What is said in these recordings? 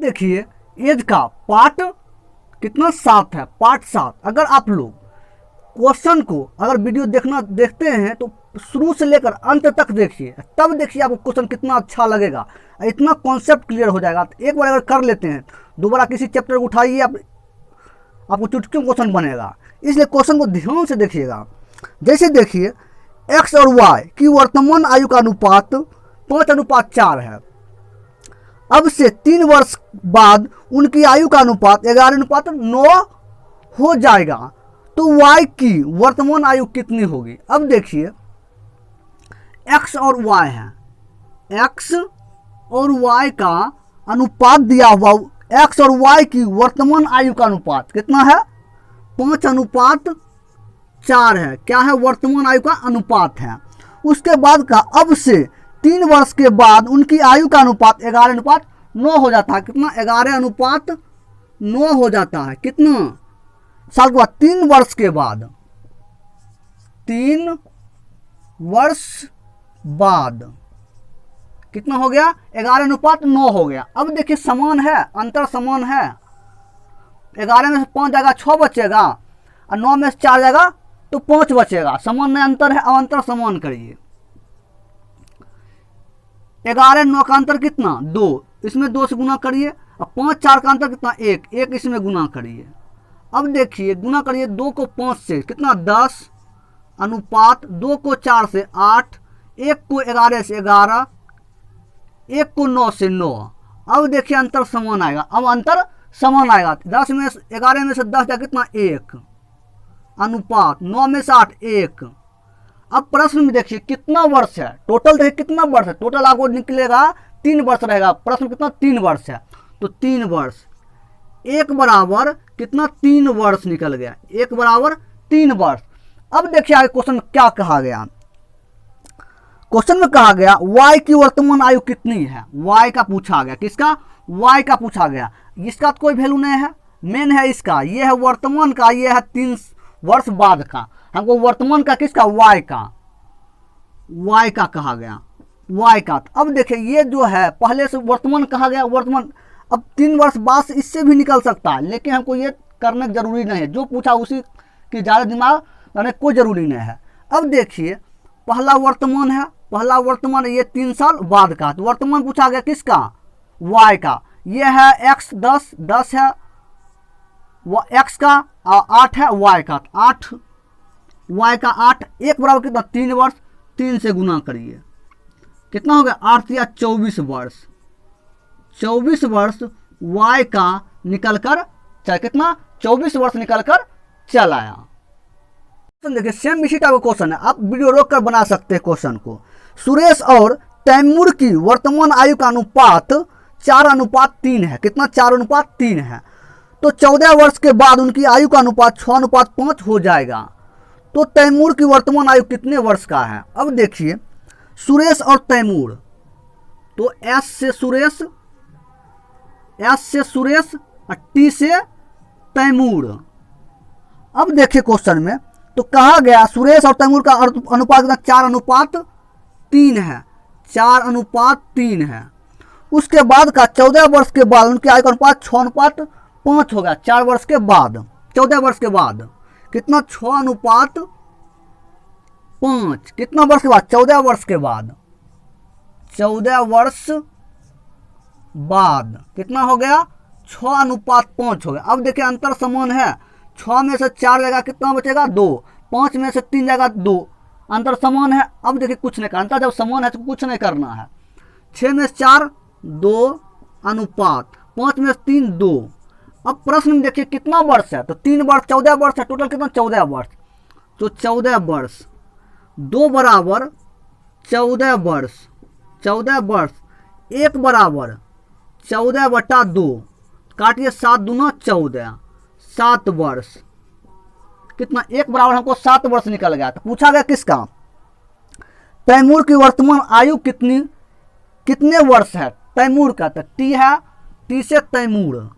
देखिए एज का पार्ट कितना 7 है, पार्ट 7। अगर आप लोग क्वेश्चन को अगर वीडियो देखते हैं तो शुरू से लेकर अंत तक देखिए, तब देखिए आपको क्वेश्चन कितना अच्छा लगेगा, इतना कॉन्सेप्ट क्लियर हो जाएगा। तो एक बार अगर कर लेते हैं दोबारा किसी चैप्टर को उठाइए आपको चुटकियों क्वेश्चन बनेगा, इसलिए क्वेश्चन को ध्यान से देखिएगा। जैसे देखिए एक्स और वाई की वर्तमान आयु का अनुपात 5:4 है। अब से 3 वर्ष बाद उनकी आयु का अनुपात 11:9 हो जाएगा, तो y की वर्तमान आयु कितनी होगी। अब देखिए x और y है, x और y का अनुपात दिया हुआ, x और y की वर्तमान आयु का अनुपात कितना है 5:4 है। क्या है, वर्तमान आयु का अनुपात है। उसके बाद का अब से 3 वर्ष के बाद उनकी आयु का अनुपात 11:9 हो जाता है। कितना, 11:9 हो जाता है। कितना साल के बाद, 3 वर्ष के बाद, 3 वर्ष बाद कितना हो गया, 11:9 हो गया। अब देखिए समान है, अंतर समान है। 11 में से 5 जाएगा 6 बचेगा, और 9 में से 4 जाएगा तो 5 बचेगा। समान में अंतर है, अब अंतर समान करिए। 11 9 का अंतर कितना 2, इसमें 2 से गुना करिए। और 5 4 का अंतर कितना 1, 1 इसमें गुना करिए। अब देखिए गुना करिए 2 को 5 से कितना 10, अनुपात 2 को 4 से 8, 1 को 11 से 11, 1 को 9 से 9। अब देखिए अंतर समान आएगा। अब अंतर समान आएगा। 10 में 11 में से 10 जाए कितना 1, अनुपात 9 में से 8 1। अब प्रश्न में देखिए कितना वर्ष है, टोटल देखिए कितना वर्ष है, टोटल आपको निकलेगा 3 वर्ष रहेगा। प्रश्न कितना 3 वर्ष है, तो 3 वर्ष 1 बराबर कितना 3 वर्ष निकल गया, 1 बराबर 3 वर्ष। अब देखिए आगे क्वेश्चन में क्या कहा गया। क्वेश्चन में कहा गया y की वर्तमान आयु कितनी है, y का पूछा गया। किसका, y का पूछा गया। इसका तो कोई वैल्यू नहीं है, मेन है इसका, ये है वर्तमान का, ये है 3 वर्ष बाद का। हमको वर्तमान का किसका, y का कहा गया, y का। अब देखिए ये जो है पहले से वर्तमान कहा गया, वर्तमान अब 3 वर्ष बाद से इससे भी निकल सकता है, लेकिन हमको ये करना जरूरी नहीं है। जो पूछा उसी की ज़्यादा दिमाग करने कोई जरूरी नहीं है। अब देखिए पहला वर्तमान है, पहला वर्तमान ये 3 साल बाद का, तो वर्तमान पूछा गया किसका, y का। ये है x 10 है वो x का, और 8 है y का, 8 y का 8, 1 बराबर कितना 3 वर्ष, 3 से गुना करिए कितना हो गया 8 या 24 वर्ष। 24 वर्ष y का निकल कर चल, कितना 24 वर्ष निकल कर चल आया। देखिए सेम इसी टाइप का क्वेश्चन है, आप वीडियो रोक कर बना सकते हैं क्वेश्चन को। सुरेश और तैमूर की वर्तमान आयु का अनुपात 4:3 है। कितना, 4:3 है। तो 14 वर्ष के बाद उनकी आयु का अनुपात 6:5 हो जाएगा। तो तैमूर की वर्तमान आयु कितने वर्ष का है। अब देखिए सुरेश और तैमूर, तो S से सुरेश और T से तैमूर। अब देखिए क्वेश्चन में तो कहा गया सुरेश और तैमूर का अनुपात कितना 4:3 है, 4:3 है। उसके बाद का 14 वर्ष के बाद उनकी आयु का अनुपात 6:5 हो गया। 4 वर्ष के बाद, 14 वर्ष के बाद कितना 6:5, कितना वर्ष के बाद 14 वर्ष के बाद, 14 वर्ष बाद कितना हो गया 6:5 हो गया। अब देखिए अंतर समान है, 6 में से 4 जाएगा कितना बचेगा 2, 5 में से 3 जाएगा 2, अंतर समान है। अब देखिए कुछ नहीं करना, अंतर जब समान है तो कुछ नहीं करना है। 6 में से 4 2, अनुपात 5 में से 3 2। अब प्रश्न में देखिए कितना वर्ष है, तो 3 वर्ष 14 वर्ष है, टोटल कितना 14 वर्ष। तो 14 वर्ष 2 बराबर 14 वर्ष, 14 वर्ष 1 बराबर 14/2, काटिए 7 दूना 14, 7 वर्ष। कितना 1 बराबर हमको 7 वर्ष निकल गया। तो पूछा गया किसका, तैमूर की वर्तमान आयु कितने वर्ष है तैमूर का। तो टी है, टी से तैमूर,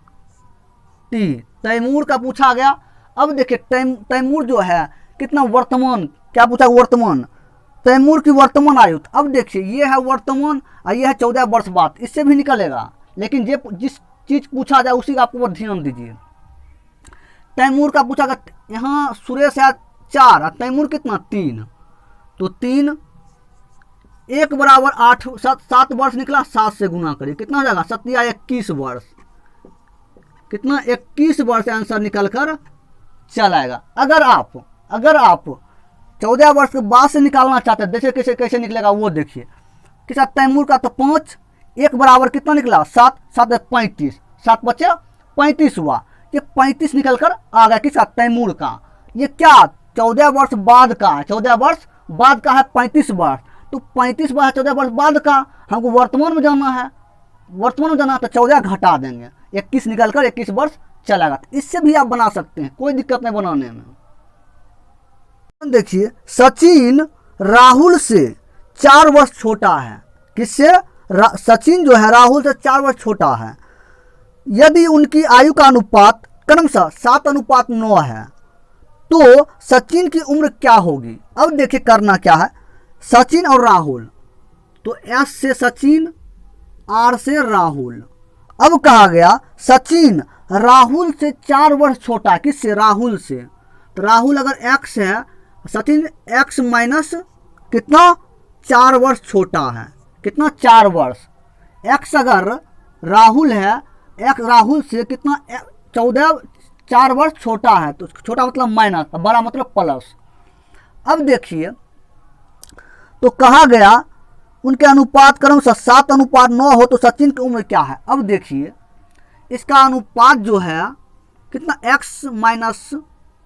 टी तैमूर का पूछा गया। अब देखिए तैमूर जो है कितना वर्तमान, क्या पूछा वर्तमान, तैमूर की वर्तमान आयु। अब देखिए ये है वर्तमान और ये है 14 वर्ष बाद, इससे भी निकलेगा। लेकिन जिस चीज पूछा जाए उसी का आपको ऊपर ध्यान दीजिए। तैमूर का पूछा गया, यहाँ सुरेश है 4 और तैमूर कितना 3, तो 3 1 बराबर 8 7 वर्ष निकला, 7 से गुना करिए कितना हो जाएगा 7 या 21 वर्ष, कितना 21 वर्ष आंसर निकल कर चला आएगा। अगर आप 14 वर्ष के बाद से निकालना चाहते हैं, जैसे कैसे कैसे निकलेगा वो देखिए। किसा तैमूर का तो 5 1 बराबर कितना निकला 7 7 35, 7 बचे 35 हुआ, ये 35 निकल कर आ गया किसका तैमूर का। ये क्या 14 वर्ष बाद का है, 14 वर्ष बाद का है 35 वर्ष, तो 35 वर्ष 14 वर्ष बाद का, हमको वर्तमान में जाना है, वर्तमान में जाना है तो 14 घटा देंगे, 21 निकल कर 21 वर्ष चलेगा। इससे भी आप बना सकते हैं, कोई दिक्कत नहीं बनाने में। देखिए सचिन राहुल से 4 वर्ष छोटा है, किससे सचिन जो है राहुल से 4 वर्ष छोटा है। यदि उनकी आयु का अनुपात क्रमशः 7:9 है तो सचिन की उम्र क्या होगी। अब देखिए करना क्या है, सचिन और राहुल, तो एस से सचिन आर से राहुल। अब कहा गया सचिन राहुल से 4 वर्ष छोटा है, किससे राहुल से, तो राहुल अगर एक्स है सचिन एक्स माइनस कितना 4 वर्ष छोटा है, कितना 4 वर्ष। एक्स अगर राहुल है, एक्स राहुल से कितना 4 वर्ष छोटा है, तो छोटा मतलब माइनस, बड़ा मतलब प्लस। अब देखिए तो कहा गया उनके अनुपात क्रमशः 7:9 हो तो सचिन की उम्र क्या है। अब देखिए इसका अनुपात जो है कितना x -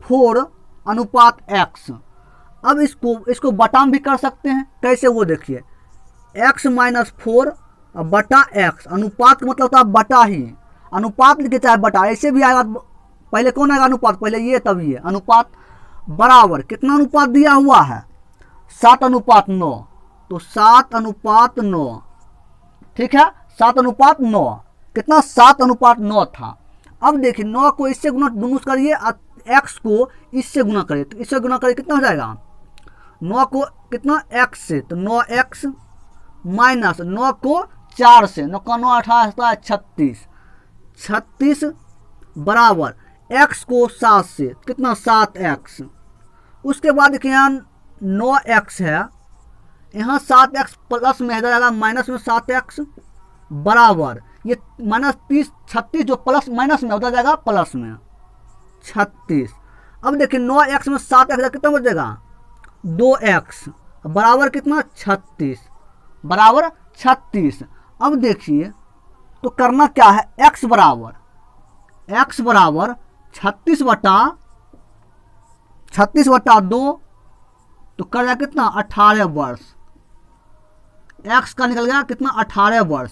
4 अनुपात x। अब इसको बटा भी कर सकते हैं, कैसे वो देखिए, x - 4 बटा x, अनुपात का मतलब होता है बटा ही, अनुपात लिखे चाहे बटा, ऐसे भी आएगा, पहले कौन आएगा अनुपात, पहले ये तब ये, अनुपात बराबर कितना अनुपात दिया हुआ है 7:9, तो 7:9, ठीक है 7:9, कितना 7:9 था। अब देखिए 9 को इससे गुना दोनों करिए और x को इससे गुना करिए, तो इससे गुना करिए कितना हो जाएगा 9 को कितना x से, तो 9x माइनस 9 को 4 से, 9 का 9 18 36, 36 बराबर x को 7 से कितना 7x। उसके बाद देखिए यहाँ 9x है, यहाँ 7x प्लस में जाएगा माइनस में 7x बराबर ये -30 36 जो प्लस माइनस में होता जाएगा प्लस में 36। अब देखिए 9x में 7x कितना बचेगा 2x बराबर कितना 36 बराबर 36। अब देखिए तो करना क्या है, x बराबर 36 बटा 2, तो कर जाएगा कितना 18 वर्ष, x का निकल गया कितना 18 वर्ष।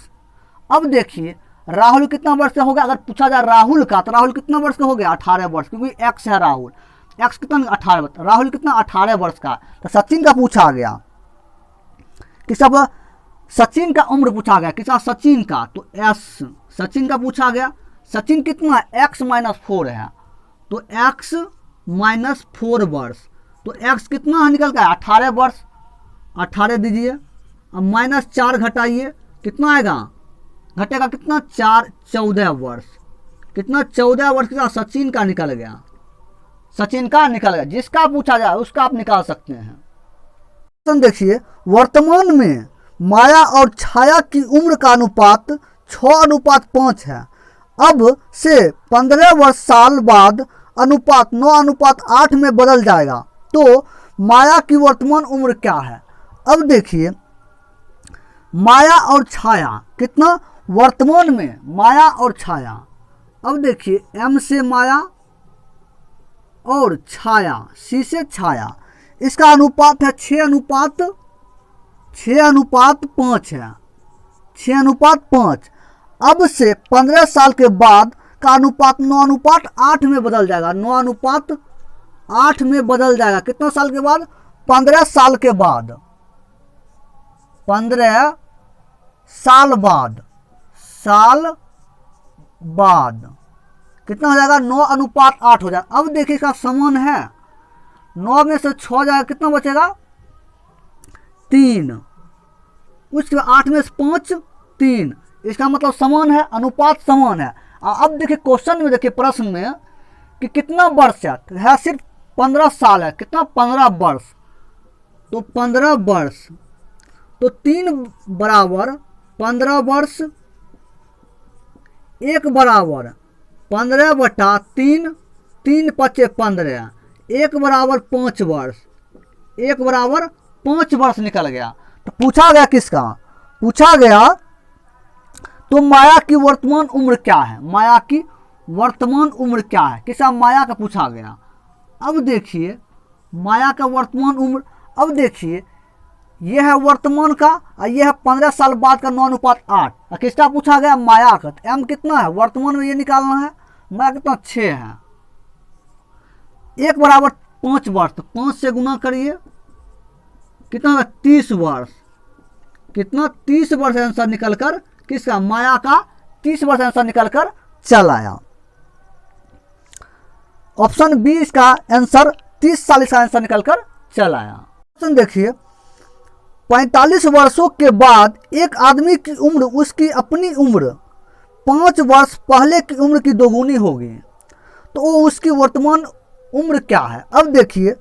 अब देखिए राहुल कितना वर्ष का हो गया, अगर पूछा जाए राहुल का तो राहुल कितना वर्ष का हो गया 18 वर्ष, क्योंकि x है राहुल, x कितना 18 वर्ष, राहुल कितना 18 वर्ष का। तो सचिन का पूछा गया कि सब सचिन का उम्र पूछा गया, किसा सचिन का, तो s सचिन का पूछा गया, सचिन कितना x - 4 है, तो x - 4 वर्ष, तो x कितना निकल गया 18 वर्ष, 18 दीजिए, अब -4 घटाइए कितना आएगा, घटेगा कितना 4 14 वर्ष, कितना 14 वर्ष का सचिन का निकल गया, सचिन का निकल गया। जिसका पूछा जाए उसका आप निकाल सकते हैं। देखिए वर्तमान में माया और छाया की उम्र का अनुपात 6:5 है। अब से 15 वर्ष साल बाद अनुपात 9:8 में बदल जाएगा, तो माया की वर्तमान उम्र क्या है। अब देखिए माया और छाया कितना वर्तमान में माया और छाया, अब देखिए m से माया और छाया c से छाया, इसका अनुपात है 6:5 है, 6:5। अब से 15 साल के बाद का अनुपात 9:8 में बदल जाएगा, 9:8 में बदल जाएगा, कितना साल के बाद 15 साल के बाद, 15 साल बाद कितना हो जाएगा 9:8 हो जाएगा। अब देखिए इसका समान है, 9 में से 6 जाएगा कितना बचेगा 3, उसके बाद 8 में से 5 3, इसका मतलब समान है, अनुपात समान है। अब देखिए क्वेश्चन में, देखिए प्रश्न में कि कितना वर्ष है सिर्फ 15 साल है। कितना? 15 वर्ष। तो 15 वर्ष, तो 3 बराबर 15 वर्ष, 1 बराबर 15/3, 3 पचे 15, 1 बराबर 5 वर्ष, 1 बराबर 5 वर्ष निकल गया। तो पूछा गया किसका? पूछा गया तो माया की वर्तमान उम्र क्या है? माया की वर्तमान उम्र क्या है? किसका? माया का पूछा गया। अब देखिए माया का वर्तमान उम्र, अब देखिए यह है वर्तमान का और यह है 15 साल बाद का 9:8। किसका पूछा गया? माया का। तो एम कितना है? वर्तमान में ये निकालना है। माया कितना? 6 है। 1 बराबर 5 वर्ष, तो 5 से गुना करिए, कितना होगा? 30 वर्ष। कितना? 30 वर्ष आंसर निकल कर, किसका? माया का 30 वर्ष आंसर निकल कर चल आया। ऑप्शन बी इसका आंसर 30 साल इसका आंसर निकल कर चल आया। ऑप्शन देखिए, 45 वर्षों के बाद एक आदमी की उम्र उसकी अपनी उम्र 5 वर्ष पहले की उम्र की दोगुनी होगी, तो वो उसकी वर्तमान उम्र क्या है? अब देखिए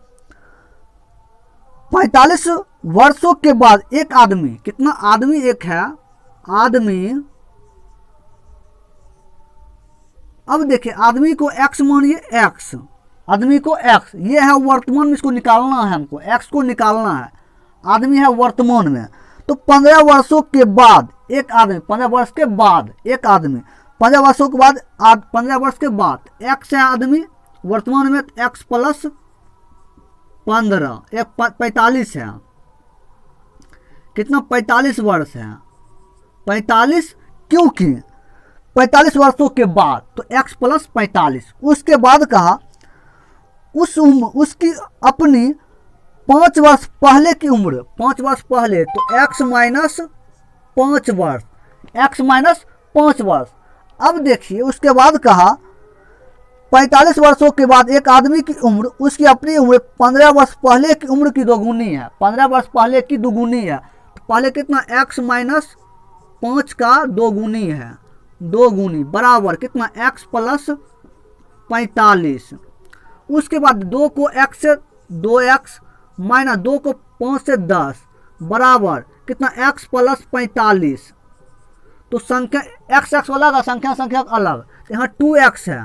45 वर्षों के बाद एक आदमी, कितना? आदमी एक है, आदमी, अब देखिए आदमी को x मानिए, x, आदमी को x, ये है वर्तमान में, इसको निकालना है हमको, x को निकालना है। आदमी है वर्तमान में, तो 15 वर्षों के बाद एक आदमी, 15 वर्ष के बाद एक आदमी, 15 वर्षों के बाद 15 वर्ष के बाद x है आदमी वर्तमान में, x प्लस 15, 45 है। कितना? 45 वर्ष है। 45 क्योंकि 45 वर्षों के बाद, तो x प्लस 45। उसके बाद कहा उस उम्र उसकी अपनी 5 वर्ष पहले की उम्र, 5 वर्ष पहले, तो x माइनस 5 वर्ष, x माइनस 5 वर्ष। अब देखिए उसके बाद कहा 45 वर्षों के बाद एक आदमी की उम्र उसकी अपनी उम्र 15 वर्ष पहले की उम्र की दोगुनी है। 15 वर्ष पहले की दोगुनी है, तो पहले कितना? x माइनस 5 का दोगुनी है, दोगुनी बराबर कितना? x plus 45। उसके बाद 2 को x से 2x माइनस 2 को 5 से 10 बराबर कितना? x plus 45। तो संख्या x अलग है, संख्या अलग। यहाँ 2x है,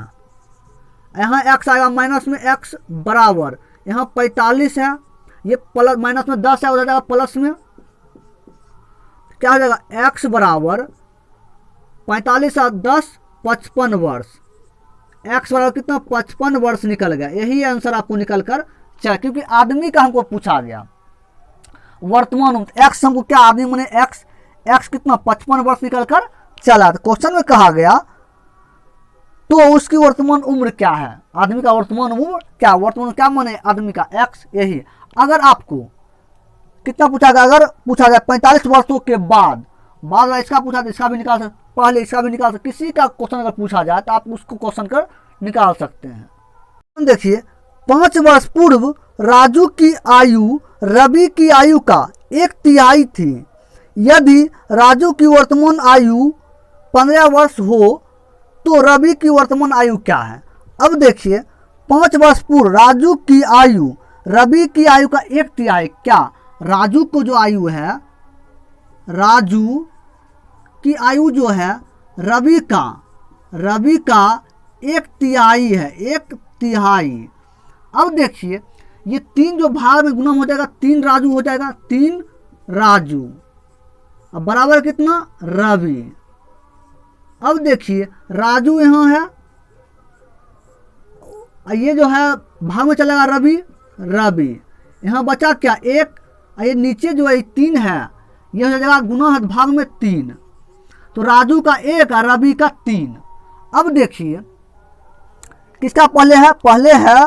यहाँ x आएगा माइनस में, x बराबर यहाँ 45 है, ये प्लस माइनस में 10 है, हो जाएगा प्लस में, क्या हो जाएगा? x बराबर 45 और 10 55 वर्ष, x बराबर कितना? 55 वर्ष निकल गया। यही आंसर आपको निकल कर चला, क्योंकि आदमी का हमको पूछा गया वर्तमान उम्र, x हमको क्या? आदमी माने x कितना? 55 वर्ष निकल कर चला। तो क्वेश्चन में कहा गया तो उसकी वर्तमान उम्र क्या है? आदमी का वर्तमान उम्र क्या? वर्तमान क्या माने? आदमी का x। यही अगर आपको कितना पूछा गया? अगर पूछा गया 45 वर्षों के बाद वाला इसका पूछा तो इसका भी निकाल सकते, पहले इसका भी निकाल सकते। किसी का क्वेश्चन अगर पूछा जाए तो आप उसको क्वेश्चन कर निकाल सकते हैं। देखिए 5 वर्ष पूर्व राजू की आयु रवि की आयु का 1/3 थी। यदि राजू की वर्तमान आयु 15 वर्ष हो तो रवि की वर्तमान आयु क्या है? अब देखिए 5 वर्ष पूर्व राजू की आयु रवि की आयु का 1/3, क्या? राजू को जो आयु है, राजू की आयु जो है रवि का 1/3 है, 1/3। अब देखिए ये 3 जो भाग में गुना हो जाएगा, 3 राजू हो जाएगा, 3 राजू अब बराबर कितना? रवि। अब देखिए राजू यहाँ है, ये जो है भाग में चलेगा रवि, यहाँ बचा क्या? 1, ये नीचे जो है 3 है, यह हो जाएगा गुना है भाग में 3, तो राजू का 1 और रवि का 3। अब देखिए किसका पहले है? पहले है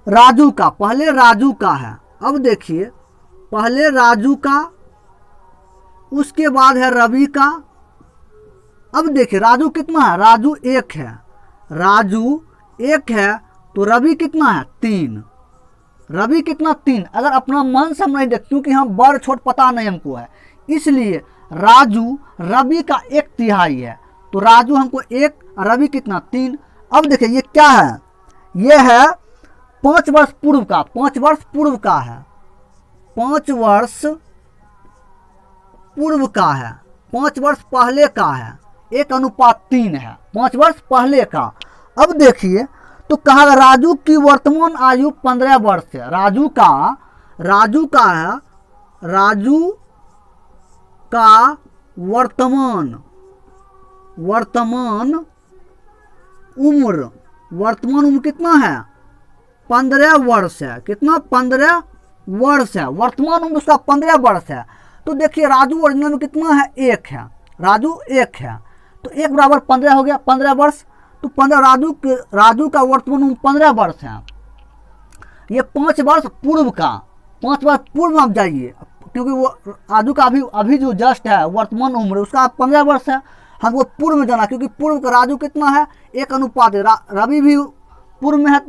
राजू का, पहले राजू का है। अब देखिए पहले राजू का, उसके बाद है रवि का। अब देखिए राजू कितना है? राजू 1 है, राजू 1 है, तो रवि कितना है? 3। रवि कितना? 3। अगर अपना मन से हम नहीं देख, क्योंकि हम बड़ छोट पता नहीं हमको है, इसलिए राजू रवि का 1/3 है, तो राजू हमको 1, रवि कितना 3। अब देखिए ये क्या है, ये है 5 वर्ष पूर्व का, 5 वर्ष पूर्व का है, 5 वर्ष पूर्व का है, 5 वर्ष पहले का है, 1:3 है, 5 वर्ष पहले का। अब देखिए तो कहा राजू की वर्तमान आयु 15 वर्ष है, राजू का वर्तमान उम्र कितना है 15 वर्ष है, कितना 15 वर्ष है, वर्तमान उम्र उसका 15 वर्ष है। तो देखिए राजू ओरिजिनल में कितना है 1 है, राजू 1 है, तो 1 बराबर 15 हो गया, 15 वर्ष। तो 15 राजू का वर्तमान उम्र 15 वर्ष है। ये 5 वर्ष पूर्व का, 5 वर्ष पूर्व आप जाइए, क्योंकि वो राजू का अभी जो जस्ट है वर्तमान उम्र उसका 15 वर्ष है, हमको पूर्व में जाना, क्योंकि पूर्व का राजू कितना है 1:1 है, रवि भी पूर्व में है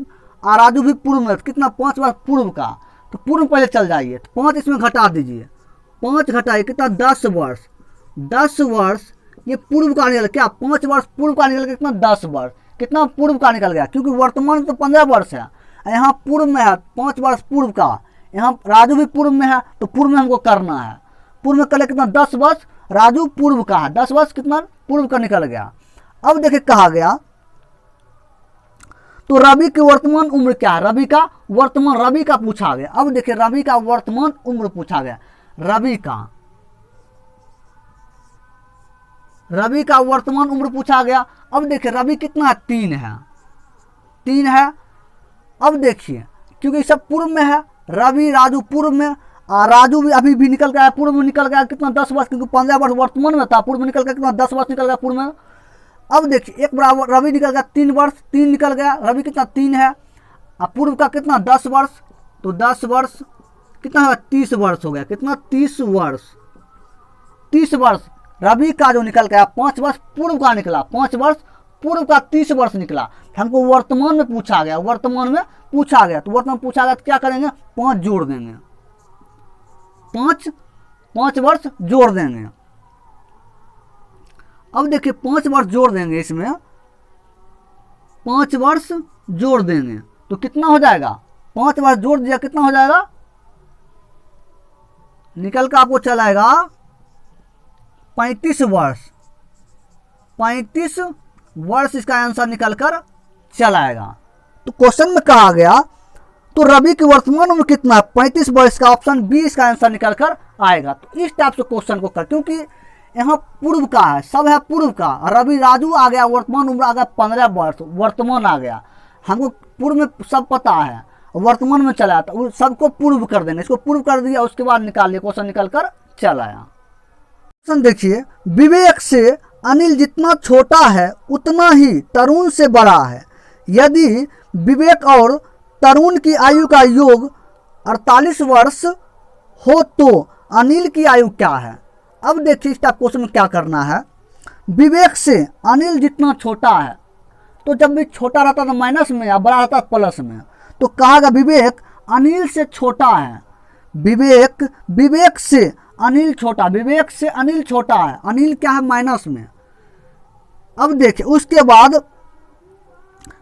और राजू भी पूर्व में है, कितना 5 वर्ष पूर्व का, तो पूर्व पहले चल जाइए, तो 5 इसमें घटा दीजिए, 5 घटाइए कितना 10 वर्ष, 10 वर्ष ये पूर्व का निकल, क्या 5 वर्ष पूर्व का निकल गया, कितना 10 वर्ष, कितना पूर्व का निकल गया, क्योंकि वर्तमान तो 15 वर्ष है, यहाँ पूर्व में है 5 वर्ष पूर्व का, यहाँ राजू भी पूर्व में है, तो पूर्व में हमको करना है, पूर्व में कर कितना 10 वर्ष, राजू पूर्व का है, 10 वर्ष कितना पूर्व का निकल गया। अब देखिए कहा गया तो रवि की वर्तमान उम्र क्या है, रवि का पूछा गया। अब देखिए रवि का वर्तमान उम्र पूछा गया, रवि का वर्तमान उम्र पूछा गया। अब देखिए रवि कितना है 3 है। अब देखिए क्योंकि सब पूर्व में है, रवि राजू पूर्व में, राजू भी अभी भी निकल गया, पूर्व में निकल गया कितना 10 वर्ष, क्योंकि 15 वर्ष वर्तमान में था, पूर्व में निकल गया कितना 10 वर्ष निकल गया पूर्व में। अब देखिए 1 बराबर रवि निकल गया 3 वर्ष, 3 निकल गया, रवि कितना 3 है, पूर्व का कितना 10 वर्ष, तो 10 वर्ष कितना है 30 वर्ष हो गया, कितना 30 वर्ष रवि का जो निकल गया, 5 वर्ष पूर्व का निकला, 5 वर्ष पूर्व का 30 वर्ष निकला। हमको वर्तमान में पूछा गया, तो वर्तमान पूछा गया तो क्या करेंगे 5 जोड़ देंगे, 5 वर्ष जोड़ देंगे। अब देखिए 5 वर्ष जोड़ देंगे, इसमें 5 वर्ष जोड़ देंगे तो कितना हो जाएगा, 5 वर्ष जोड़ दिया कितना हो जाएगा, निकल कर आपको चलाएगा 35 वर्ष इसका आंसर निकल कर चलाएगा। तो क्वेश्चन में कहा गया तो रवि की वर्तमान उम्र कितना है 35 वर्ष का, ऑप्शन बी इसका आंसर निकल कर आएगा। तो इस टाइप से क्वेश्चन को कर, क्योंकि यहाँ पूर्व का है, सब है पूर्व का, रवि राजू आ गया, वर्तमान उम्र आ गया 15 वर्ष, वर्तमान आ गया, हमको पूर्व में सब पता है, वर्तमान में चला था, सबको पूर्व कर देंगे, इसको पूर्व कर दिया, उसके बाद निकाल लिया, क्वेश्चन निकल कर चल आया। क्वेश्चन देखिए, विवेक से अनिल जितना छोटा है उतना ही तरुण से बड़ा है, यदि विवेक और तरुण की आयु का योग 48 वर्ष हो तो अनिल की आयु क्या है। अब देखिए इस टाइप क्वेश्चन में क्या करना है, विवेक से अनिल जितना छोटा है, तो जब भी छोटा रहता तो माइनस में या बड़ा रहता प्लस में, तो कहा गया विवेक अनिल से छोटा है, विवेक से अनिल छोटा है, अनिल क्या है माइनस में। अब देखिए उसके बाद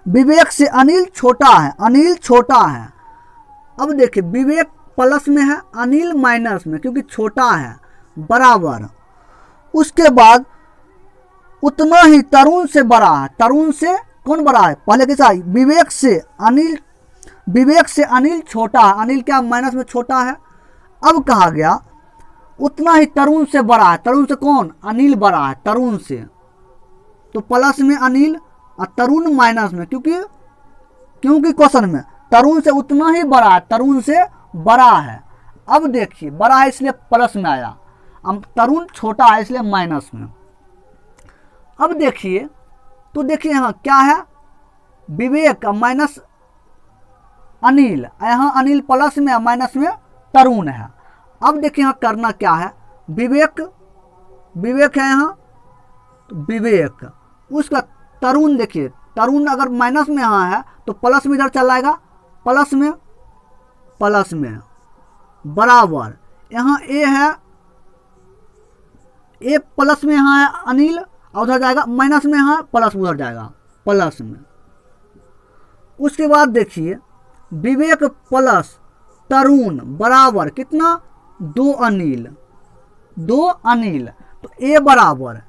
विवेक से अनिल छोटा है, अब देखिए विवेक प्लस में है, अनिल माइनस में, क्योंकि छोटा है, बराबर, उसके बाद उतना ही तरुण से बड़ा है, तरुण से कौन बड़ा है, पहले कैसा विवेक से अनिल छोटा है, अनिल क्या माइनस में छोटा है। अब कहा गया उतना ही तरुण से बड़ा है, तरुण से कौन अनिल बड़ा है, तरुण से, तो प्लस में अनिल और तरुण माइनस में, क्योंकि क्वेश्चन में तरुण से उतना ही बड़ा है, तरुण से बड़ा है। अब देखिए बड़ा है इसलिए प्लस में आया, अब तरुण छोटा है इसलिए माइनस में। अब देखिए तो देखिए यहाँ क्या है, विवेक माइनस अनिल, यहाँ अनिल प्लस में माइनस में तरुण है। अब देखिए यहाँ करना क्या है, विवेक है यहाँ, तो विवेक उसका तरुण, देखिए तरुण अगर माइनस में यहाँ है तो प्लस में इधर चल आएगा, प्लस में बराबर, यहाँ ए है, एक प्लस में यहाँ है अनिल और उधर जाएगा माइनस में, यहाँ प्लस उधर जाएगा प्लस में। उसके बाद देखिए विवेक प्लस तरुण बराबर कितना 2 अनिल, 2 अनिल। तो ए बराबर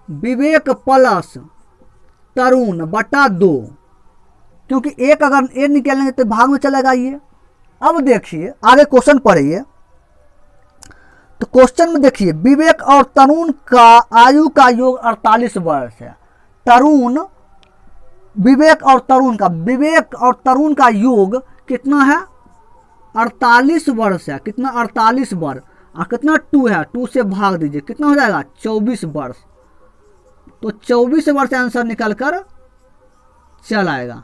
विवेक प्लस तरुण बटा 2, क्योंकि एक अगर ए निकालेंगे तो भाग में चलेगा ये। अब देखिए आगे क्वेश्चन पढ़िए, तो क्वेश्चन में देखिए विवेक और तरुण का आयु का योग 48 वर्ष है। तरुण विवेक और तरुण का योग कितना है 48 वर्ष है। कितना 48 वर्ष और कितना 2 है, 2 से भाग दीजिए कितना हो जाएगा 24 वर्ष। तो 24 वर्ष आंसर निकल कर चल आएगा।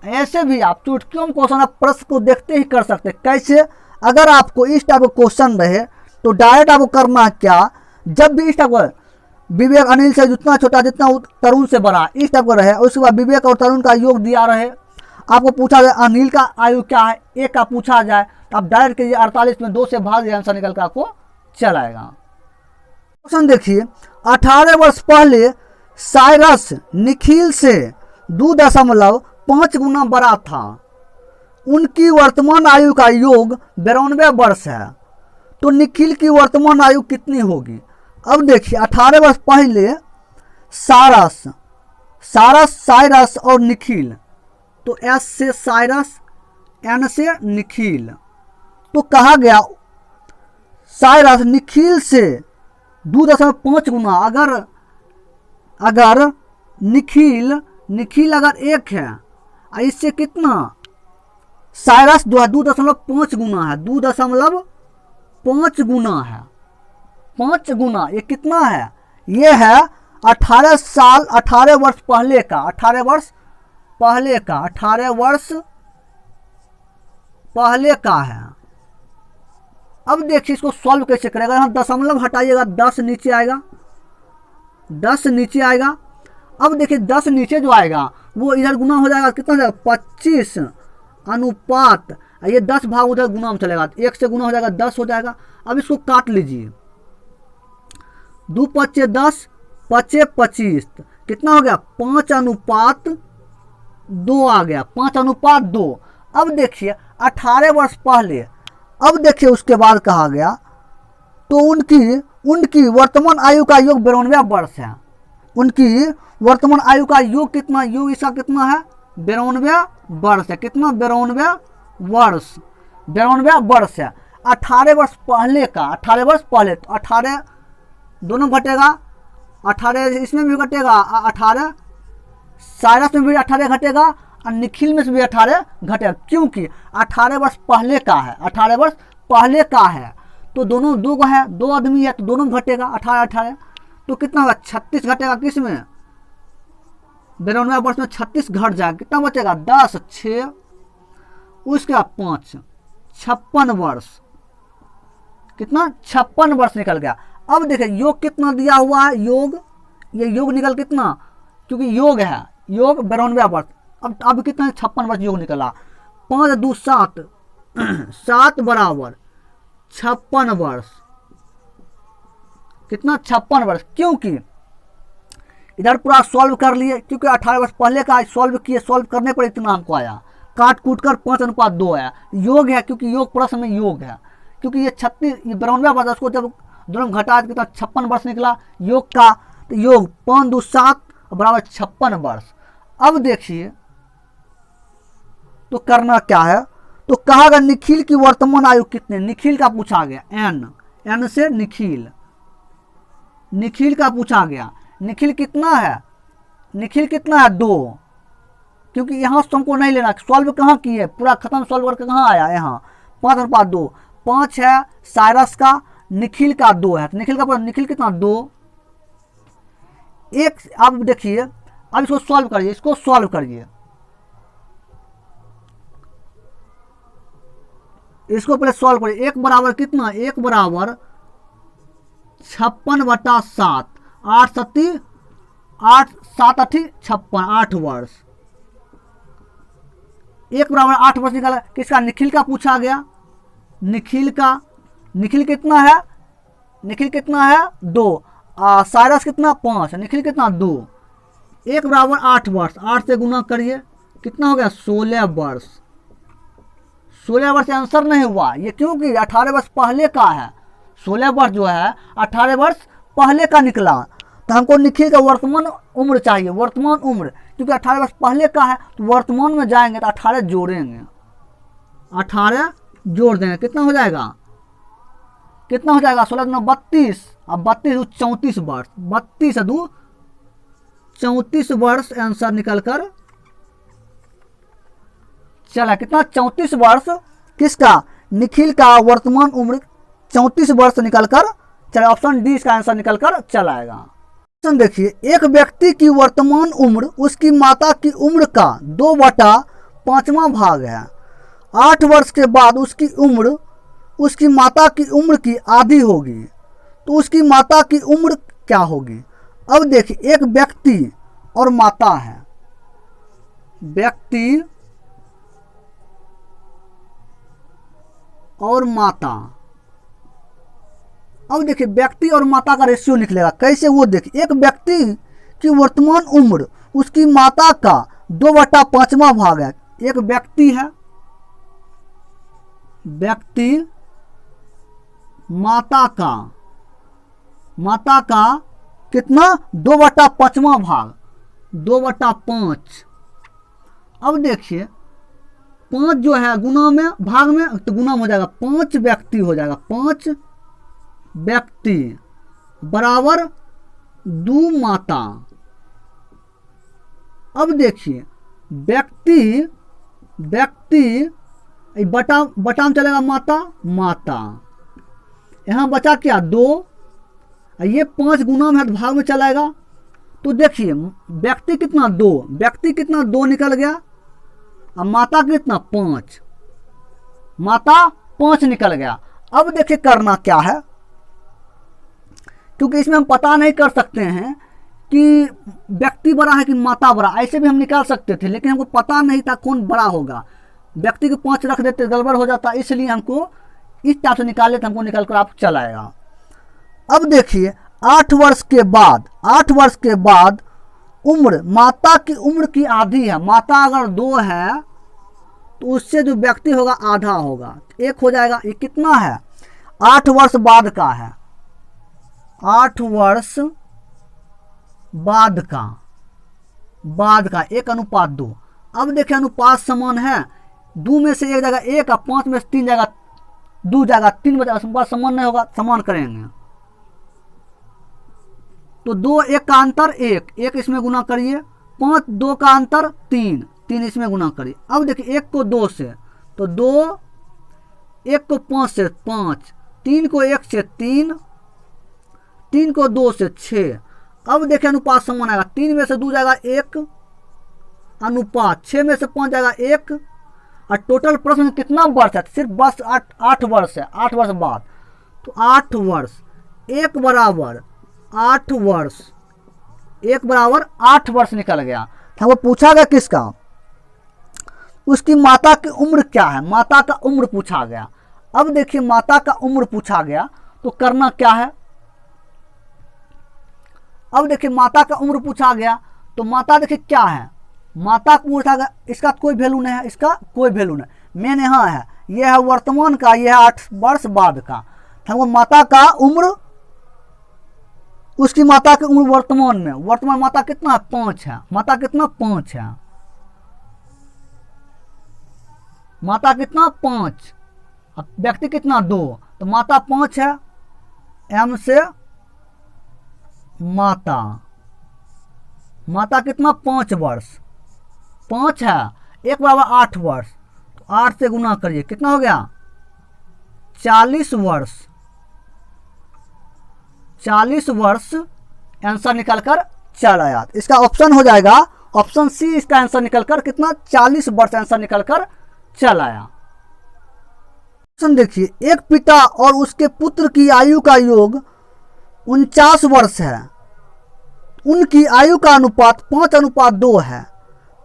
ऐसे भी आप चुटकियों में क्वेश्चन आप प्रश्न को देखते ही कर सकते। कैसे? अगर आपको इस टाइप का क्वेश्चन रहे तो डायरेक्ट आपको करना क्या, जब भी इस टाइप का विवेक अनिल से जितना छोटा जितना तरुण से बड़ा इस टाइप का रहे, उसके बाद विवेक और तरुण का योग दिया रहे, आपको पूछा जाए अनिल का आयु क्या है, एक का पूछा जाए, तो आप डायरेक्ट कीजिए 48 में 2 से भाग दिए, आंसर निकल कर आपको चल आएगा। क्वेश्चन देखिए 18 वर्ष पहले साइरस निखिल से 2.5 गुना बड़ा था। उनकी वर्तमान आयु का योग 92 वर्ष है। तो निखिल की वर्तमान आयु कितनी होगी? अब देखिए 18 वर्ष पहले साइरस और निखिल, तो एस से साइरस एन से निखिल, तो कहा गया साइरस निखिल से 2.5 गुना। अगर निखिल अगर 1 है, इससे कितना साइरस 2.5 गुना है, 2.5 गुना है, 5 गुना। ये कितना है? ये है 18 वर्ष पहले का, 18 वर्ष पहले का है। अब देखिए इसको सॉल्व कैसे करेगा। यहाँ दशमलव हटाइएगा 10 नीचे आएगा, 10 नीचे आएगा। अब देखिए 10 नीचे जो आएगा वो इधर गुना हो जाएगा, कितना हो जाएगा 25 अनुपात, ये 10 भाग उधर गुना में चलेगा, 1 से गुना हो जाएगा 10 हो जाएगा। अब इसको काट लीजिए, 2 × 10 × 25, कितना हो गया 5 अनुपात 2 आ गया, 5 अनुपात 2। अब देखिए 18 वर्ष पहले, अब देखिए उसके बाद कहा गया तो उनकी वर्तमान आयु का योग 92 वर्ष है। उनकी वर्तमान आयु का योग कितना, योग इसका कितना है 92 वर्ष है। कितना 92 वर्ष है। 18 वर्ष पहले का, 18 वर्ष पहले, तो 18 दोनों घटेगा, 18 इसमें भी घटेगा, 18 साइरस में भी 18 घटेगा और निखिल में से भी 18 घटेगा, क्योंकि 18 वर्ष पहले का है, 18 वर्ष पहले का है। तो दोनों 2 है, 2 आदमी है तो दोनों घटेगा 18, तो कितना होगा 36 घटेगा। किस में 92 वर्ष में 36 घट जाएगा, कितना बचेगा 10, 6, उसके बाद 5, 56 वर्ष। कितना 56 वर्ष निकल गया। अब देखिए योग कितना दिया हुआ है, योग, ये योग निकल कितना, क्योंकि योग है, योग 92 वर्ष। अब कितना 56 वर्ष योग निकला, 5 × 2 = 7, 7 बराबर 56 वर्ष। कितना 56 वर्ष, क्योंकि इधर पूरा सॉल्व कर लिए, क्योंकि 18 वर्ष पहले का सॉल्व किए, सॉल्व करने पर इतना हमको आया, काट कूट कर 5 अनुपात 2 आया। योग है, क्योंकि योग प्रश्न में योग है, क्योंकि ये 92 वर्ष, उसको जब दोनों घटा कितना 56 वर्ष निकला योग का। तो योग 5 × 2 = 7 बराबर 56 वर्ष। अब देखिए तो करना क्या है, तो कहा गया निखिल की वर्तमान आयु कितने, निखिल का पूछा गया, एन से निखिल का पूछा गया। निखिल कितना है, 2, क्योंकि यहाँ से हमको नहीं लेना, सॉल्व कहाँ किए, पूरा खत्म सॉल्व करके कहाँ आया, यहाँ 5 अनुपात 2, 5 है साइरस का, निखिल का 2 है, निखिल कितना 2, 1। अब देखिए अब इसको सॉल्व करिए, इसको सॉल्व करिए, इसको पहले सॉल्व करिए। 1 बराबर कितना, 1 बराबर 56/7, 8 × 7 = 56, 8 वर्ष। 1 बराबर 8 वर्ष निकाला, किसका, निखिल का पूछा गया, निखिल का। निखिल कितना है, निखिल कितना है 2, साइरस कितना 5, निखिल कितना 2, 1 बराबर 8 वर्ष, 8 से गुना करिए कितना हो गया 16 वर्ष। 16 वर्ष आंसर नहीं हुआ, ये क्योंकि 18 वर्ष पहले का है, 16 वर्ष जो है 18 वर्ष पहले का निकला, तो हमको निखिल का वर्तमान उम्र चाहिए, वर्तमान उम्र, क्योंकि 18 वर्ष पहले का है तो वर्तमान में जाएंगे तो 18 जोड़ेंगे, 18 जोड़ देंगे, कितना हो जाएगा, कितना हो जाएगा 16 दूना 32, अब 32 34 वर्ष, 32 दू 34 वर्ष आंसर निकल कर चला, कितना 34 वर्ष किसका, निखिल का वर्तमान उम्र 34 वर्ष निकल कर चला, ऑप्शन डी इसका आंसर निकल कर चला आएगा। देखिए, एक व्यक्ति की वर्तमान उम्र उसकी माता की उम्र का 2/5वां भाग है। 8 वर्ष के बाद उसकी उम्र उसकी माता की उम्र की आधी होगी, तो उसकी माता की उम्र क्या होगी। अब देखिए, एक व्यक्ति और माता है, व्यक्ति और माता। अब देखिए, व्यक्ति और माता का रेशियो निकलेगा कैसे, वो देखिए, एक व्यक्ति की वर्तमान उम्र उसकी माता का 2/5वां भाग है। एक व्यक्ति है, व्यक्ति माता का कितना 2/5वां भाग, 2/5। अब देखिए 5 जो है गुना में भाग में तो गुना हो जाएगा, 5 व्यक्ति हो जाएगा, 5 व्यक्ति बराबर 2 माता। अब देखिए, व्यक्ति बटा में चलेगा माता, यहाँ बचा क्या 2, ये 5 गुना में है तो भाग में चलाएगा, तो देखिए व्यक्ति कितना 2, व्यक्ति कितना 2 निकल गया, अब माता कितना 5, माता 5 निकल गया। अब देखिए करना क्या है, क्योंकि इसमें हम पता नहीं कर सकते हैं कि व्यक्ति बड़ा है कि माता बड़ा, ऐसे भी हम निकाल सकते थे, लेकिन हमको पता नहीं था कौन बड़ा होगा, व्यक्ति के 5 रख देते गड़बड़ हो जाता, इसलिए हमको इस टाइप से निकाल लेते, हमको निकल कर आप चलाएगा। अब देखिए 8 वर्ष के बाद उम्र माता की उम्र की आधी है, माता अगर 2 है तो उससे जो व्यक्ति होगा आधा होगा, 1 हो जाएगा, ये कितना है 8 वर्ष बाद का है, 8 वर्ष बाद का 1:2। अब देखिए अनुपात समान है, 2 में से 1 जाएगा 1 और 5 में से 3 जाएगा 2 जाएगा 3 बचा, अनुपात समान नहीं होगा, समान करेंगे तो 2 1 का अंतर 1 इसमें गुना करिए, 5 2 का अंतर 3 इसमें गुना करिए। अब देखिए 1 को 2 से तो 2, 1 को 5 से 5, 3 को 1 से 3 को 2 से 6। अब देखिए अनुपात समान आएगा, 3 में से 2 जाएगा 1 अनुपात, 6 में से 5 जाएगा 1, और टोटल प्रश्न में कितना वर्ष है, सिर्फ बस 8 वर्ष है, 8 वर्ष बाद, तो 8 वर्ष 1 बराबर 8 वर्ष, 1 बराबर 8 वर्ष निकल गया। हमको पूछा गया किसका, उसकी माता की उम्र क्या है, माता का उम्र पूछा गया। अब देखिए माता का उम्र पूछा गया तो करना क्या है, अब देखिए माता का उम्र पूछा गया तो माता देखिए क्या है, माता को पूछा गया, इसका कोई वैल्यू नहीं है, इसका कोई वैल्यू नहीं, मेन यहाँ है, यह है वर्तमान का, यह है 8 वर्ष बाद का। हमको माता का उम्र, उसकी माता की उम्र वर्तमान में, वर्तमान माता कितना है 5 है, माता कितना 5 है, माता कितना 5, अब व्यक्ति कितना 2, तो माता 5 है, एम से माता कितना 5 वर्ष, 5 है, 1 बराबर 8 वर्ष, तो 8 से गुना करिए कितना हो गया 40 वर्ष, 40 वर्ष आंसर निकल कर चल आया। इसका ऑप्शन हो जाएगा ऑप्शन सी, इसका आंसर निकल कर कितना 40 वर्ष आंसर निकल कर चल आया। देखिए, एक पिता और उसके पुत्र की आयु का योग 49 वर्ष है, उनकी आयु का अनुपात 5:2 है,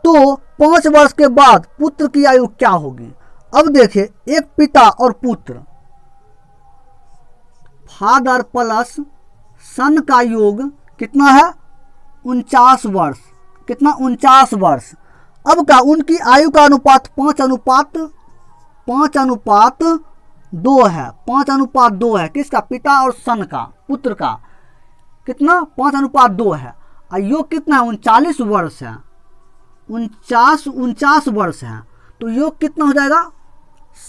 तो 5 वर्ष के बाद पुत्र की आयु क्या होगी। अब देखिए एक पिता और पुत्र, फादर प्लस सन का योग कितना है? 49 वर्ष। कितना? 49 वर्ष। अब का उनकी आयु का अनुपात 5:2 है। 5:2 है। किसका? पिता और सन का, पुत्र का। कितना? 5:2 है। और योग कितना है? 39 वर्ष है। 49 वर्ष है। तो योग कितना हो जाएगा?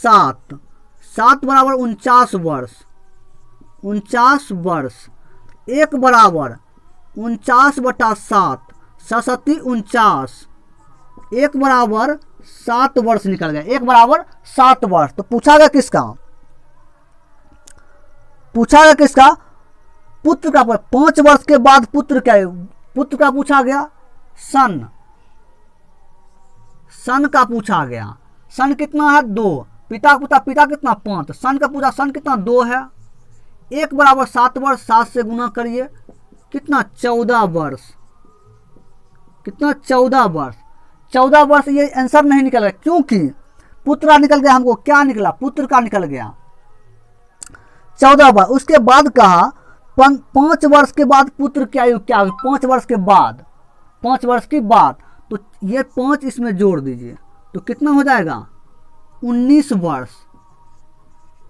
7। 7 बराबर 49 वर्ष। 49 वर्ष। 1 बराबर 49/7। 7 49। 1 बराबर 7 वर्ष निकल गया। 1 बराबर 7 वर्ष। तो पूछा गया किसका? पूछा गया किसका? पुत्र का। 5 वर्ष के बाद पुत्र क्या है? पुत्र का पूछा गया। सन। सन का पूछा गया। सन कितना है? 2। पिता का पूछा, पिता कितना? 5। सन का पूछा, सन कितना? 2 है। 1 बराबर 7 वर्ष। 7 से गुना करिए। कितना? 14 वर्ष। कितना? 14 वर्ष। 14 वर्ष। ये आंसर नहीं निकल गया क्योंकि पुत्र का निकल गया। हमको क्या निकला? पुत्र का निकल गया 14 वर्ष। उसके बाद कहा 5 वर्ष के बाद पुत्र की आयु क्या होगी? 5 वर्ष के बाद। 5 वर्ष के बाद। तो ये 5 इसमें जोड़ दीजिए तो कितना हो जाएगा? 19 वर्ष।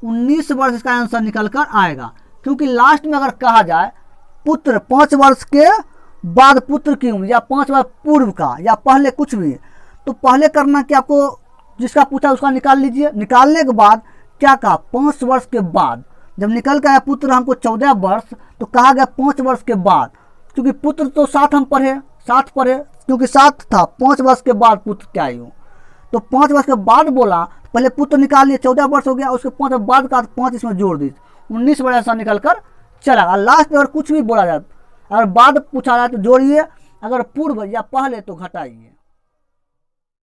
19 वर्ष इसका आंसर निकल कर आएगा। क्योंकि लास्ट में अगर कहा जाए पुत्र 5 वर्ष के बाद पुत्र की उम्र, या 5 वर्ष पूर्व का, या पहले कुछ भी, तो पहले करना कि आपको जिसका पूछा उसका निकाल लीजिए। निकालने के बाद क्या कहा? 5 वर्ष के बाद। जब निकल के आया पुत्र हमको 14 वर्ष, तो कहा गया 5 वर्ष के बाद। क्योंकि पुत्र तो 7 हम पढ़े, 7 पढ़े, क्योंकि 7 था। 5 वर्ष के बाद पुत्र क्या आयु, तो 5 वर्ष के बाद बोला। पहले पुत्र निकाल लिए, 14 वर्ष हो गया। उसके 5 वर्ष बाद का 5 इसमें जोड़ दीजिए, 19 वर्ष ऐसा निकल कर चला। लास्ट में अगर कुछ भी बोला जाए, अगर बाद पूछा जाए तो जोड़िए, अगर पूर्व या पहले तो घटाइए।